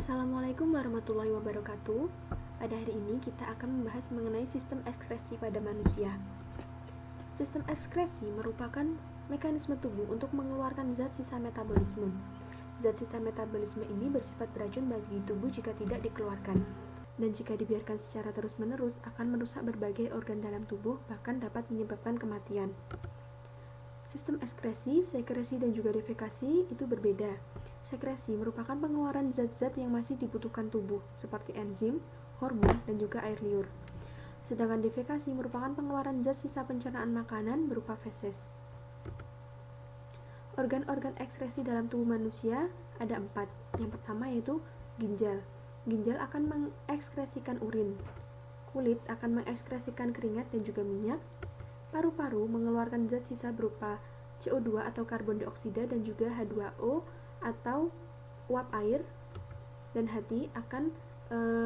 Assalamualaikum warahmatullahi wabarakatuh. Pada hari ini kita akan membahas mengenai sistem ekskresi pada manusia. Sistem ekskresi merupakan mekanisme tubuh untuk mengeluarkan zat sisa metabolisme. Zat sisa metabolisme ini bersifat beracun bagi tubuh jika tidak dikeluarkan. Dan jika dibiarkan secara terus-menerus akan merusak berbagai organ dalam tubuh, bahkan dapat menyebabkan kematian. Sistem ekskresi, sekresi, dan juga defekasi itu berbeda. Sekresi merupakan pengeluaran zat-zat yang masih dibutuhkan tubuh, seperti enzim, hormon, dan juga air liur. Sedangkan defekasi merupakan pengeluaran zat sisa pencernaan makanan berupa feses. Organ-organ ekskresi dalam tubuh manusia ada 4. Yang pertama yaitu ginjal. Ginjal akan mengekskresikan urin. Kulit akan mengekskresikan keringat dan juga minyak. Paru-paru mengeluarkan zat sisa berupa CO2 atau karbon dioksida dan juga H2O atau uap air, dan hati akan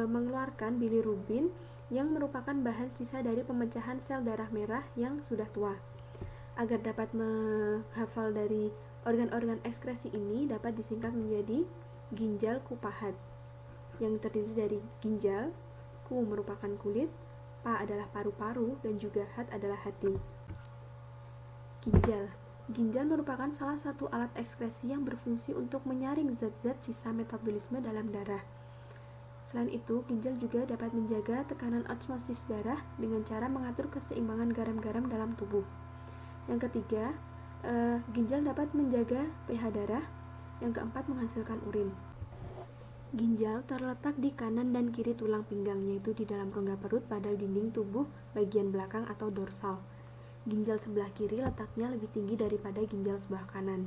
mengeluarkan bilirubin yang merupakan bahan sisa dari pemecahan sel darah merah yang sudah tua. Agar dapat menghafal dari organ-organ ekskresi ini dapat disingkat menjadi ginjal kupahat, yang terdiri dari ginjal, ku merupakan kulit, pa adalah paru-paru, dan juga hat adalah hati. Ginjal merupakan salah satu alat ekskresi yang berfungsi untuk menyaring zat-zat sisa metabolisme dalam darah. Selain itu, ginjal juga dapat menjaga tekanan osmosis darah dengan cara mengatur keseimbangan garam-garam dalam tubuh. Yang ketiga, ginjal dapat menjaga pH darah. Yang keempat, menghasilkan urin. Ginjal terletak di kanan dan kiri tulang pinggang, yaitu di dalam rongga perut pada dinding tubuh bagian belakang atau dorsal. Ginjal sebelah kiri letaknya lebih tinggi daripada ginjal sebelah kanan.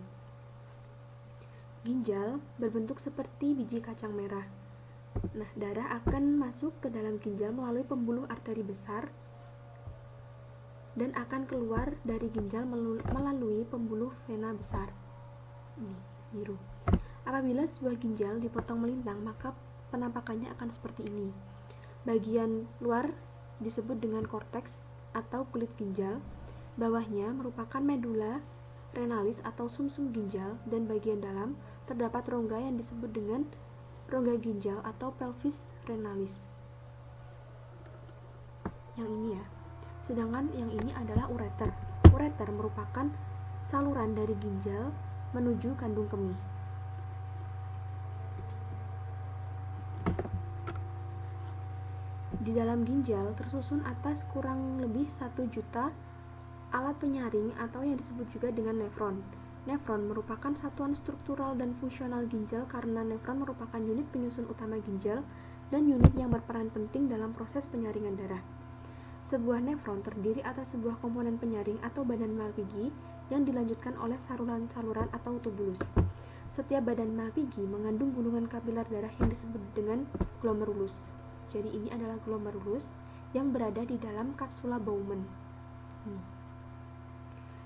Ginjal berbentuk seperti biji kacang merah. Nah, darah akan masuk ke dalam ginjal melalui pembuluh arteri besar dan akan keluar dari ginjal melalui pembuluh vena besar. Ini biru. Apabila sebuah ginjal dipotong melintang, maka penampakannya akan seperti ini. Bagian luar disebut dengan korteks atau kulit ginjal, bawahnya merupakan medula renalis atau sumsum ginjal, dan bagian dalam terdapat rongga yang disebut dengan rongga ginjal atau pelvis renalis. Yang ini ya. Sedangkan yang ini adalah ureter. Ureter merupakan saluran dari ginjal menuju kandung kemih. Di dalam ginjal tersusun atas kurang lebih 1 juta alat penyaring atau yang disebut juga dengan nefron. Nefron merupakan satuan struktural dan fungsional ginjal karena nefron merupakan unit penyusun utama ginjal dan unit yang berperan penting dalam proses penyaringan darah. Sebuah nefron terdiri atas sebuah komponen penyaring atau badan Malpighi yang dilanjutkan oleh saluran-saluran atau tubulus. Setiap badan Malpighi mengandung gulungan kapiler darah yang disebut dengan glomerulus. Jadi ini adalah glomerulus yang berada di dalam kapsula Bowman.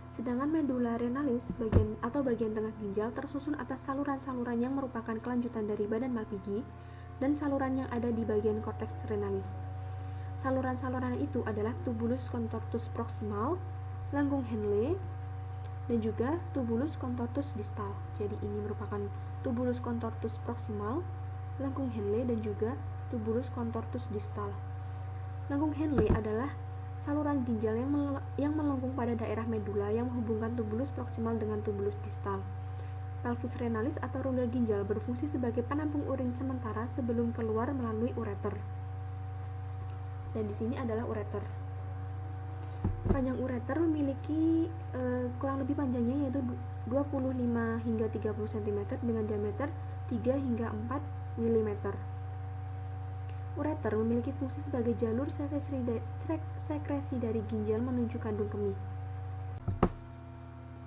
Sedangkan medula renalis bagian tengah ginjal tersusun atas saluran-saluran yang merupakan kelanjutan dari badan Malpighi dan saluran yang ada di bagian korteks renalis. Saluran-saluran itu adalah tubulus contortus proximal, lengkung Henle, dan juga tubulus contortus distal. Jadi ini merupakan tubulus contortus proximal, lengkung Henle, dan juga tubulus contortus distal. Lengkung Henle adalah saluran ginjal yang melengkung pada daerah medula yang menghubungkan tubulus proximal dengan tubulus distal. Pelvis renalis atau rongga ginjal berfungsi sebagai penampung urin sementara sebelum keluar melalui ureter. Dan di sini adalah ureter. Panjang ureter memiliki kurang lebih panjangnya yaitu 25 hingga 30 cm dengan diameter 3 hingga 4 mm. Ureter memiliki fungsi sebagai jalur sekresi dari ginjal menuju kandung kemih.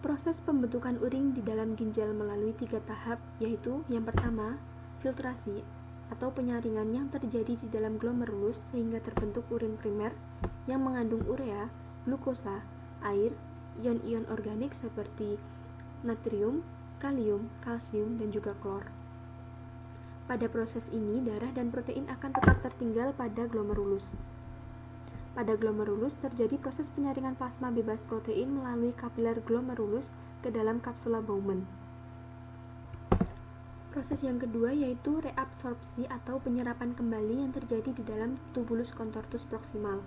Proses pembentukan urin di dalam ginjal melalui 3 tahap, yaitu yang pertama, filtrasi atau penyaringan yang terjadi di dalam glomerulus sehingga terbentuk urin primer yang mengandung urea, glukosa, air, ion-ion organik seperti natrium, kalium, kalsium, dan juga klor. Pada proses ini, darah dan protein akan tetap tertinggal pada glomerulus. Pada glomerulus terjadi proses penyaringan plasma bebas protein melalui kapiler glomerulus ke dalam kapsula Bowman. Proses yang kedua yaitu reabsorpsi atau penyerapan kembali yang terjadi di dalam tubulus contortus proximal.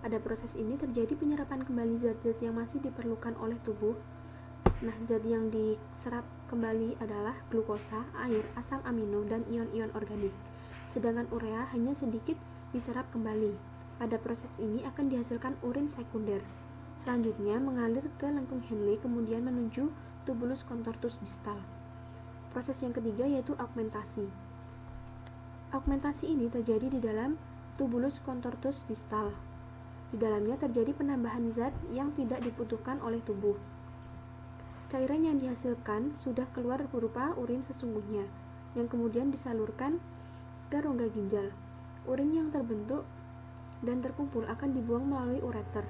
Pada proses ini terjadi penyerapan kembali zat-zat yang masih diperlukan oleh tubuh. Nah, zat yang diserap kembali adalah glukosa, air, asam amino, dan ion-ion organik. Sedangkan urea hanya sedikit diserap kembali. Pada proses ini akan dihasilkan urin sekunder. Selanjutnya mengalir ke lengkung Henle kemudian menuju tubulus contortus distal. Proses yang ketiga yaitu augmentasi. Augmentasi ini terjadi di dalam tubulus contortus distal. Di dalamnya terjadi penambahan zat yang tidak dibutuhkan oleh tubuh. Cairan yang dihasilkan sudah keluar berupa urin sesungguhnya, yang kemudian disalurkan ke rongga ginjal. Urin yang terbentuk dan terkumpul akan dibuang melalui ureter.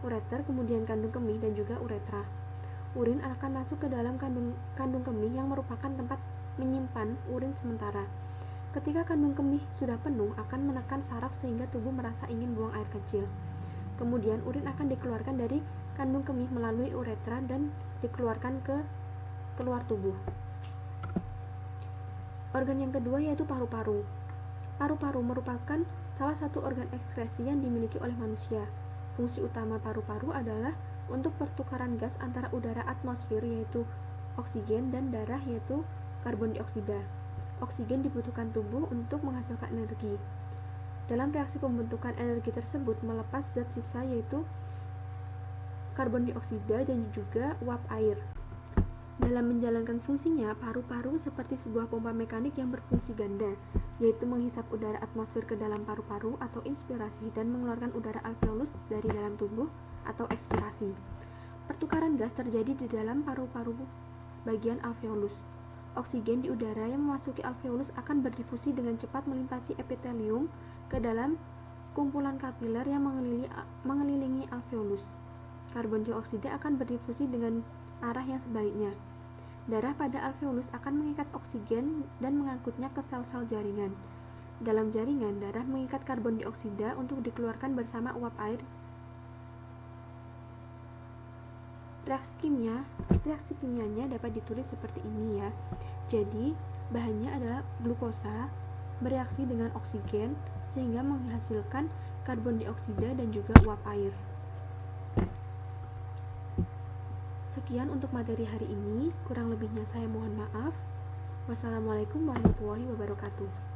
Ureter kemudian kandung kemih dan juga uretra. Urin akan masuk ke dalam kandung kemih yang merupakan tempat menyimpan urin sementara. Ketika kandung kemih sudah penuh, akan menekan saraf sehingga tubuh merasa ingin buang air kecil. Kemudian urin akan dikeluarkan dari kandung kemih melalui uretra dan dikeluarkan ke keluar tubuh. Organ yang kedua yaitu paru-paru. Paru-paru merupakan salah satu organ ekskresi yang dimiliki oleh manusia. Fungsi utama paru-paru adalah untuk pertukaran gas antara udara atmosfer yaitu oksigen dan darah yaitu karbon dioksida. Oksigen dibutuhkan tubuh untuk menghasilkan energi. Dalam reaksi pembentukan energi tersebut melepas zat sisa yaitu karbon dioksida dan juga uap air. Dalam menjalankan fungsinya, paru-paru seperti sebuah pompa mekanik yang berfungsi ganda, yaitu menghisap udara atmosfer ke dalam paru-paru atau inspirasi dan mengeluarkan udara alveolus dari dalam tubuh atau ekspirasi. Pertukaran gas terjadi di dalam paru-paru bagian alveolus. Oksigen di udara yang memasuki alveolus akan berdifusi dengan cepat melintasi epitelium ke dalam kumpulan kapiler yang mengelilingi alveolus. Karbon dioksida akan berdifusi dengan arah yang sebaliknya. Darah pada alveolus akan mengikat oksigen dan mengangkutnya ke sel-sel jaringan. Dalam jaringan, darah mengikat karbon dioksida untuk dikeluarkan bersama uap air. Reaksi kimianya dapat ditulis seperti ini ya. Jadi, bahannya adalah glukosa bereaksi dengan oksigen sehingga menghasilkan karbon dioksida dan juga uap air. Sekian untuk materi hari ini, kurang lebihnya saya mohon maaf. Wassalamualaikum warahmatullahi wabarakatuh.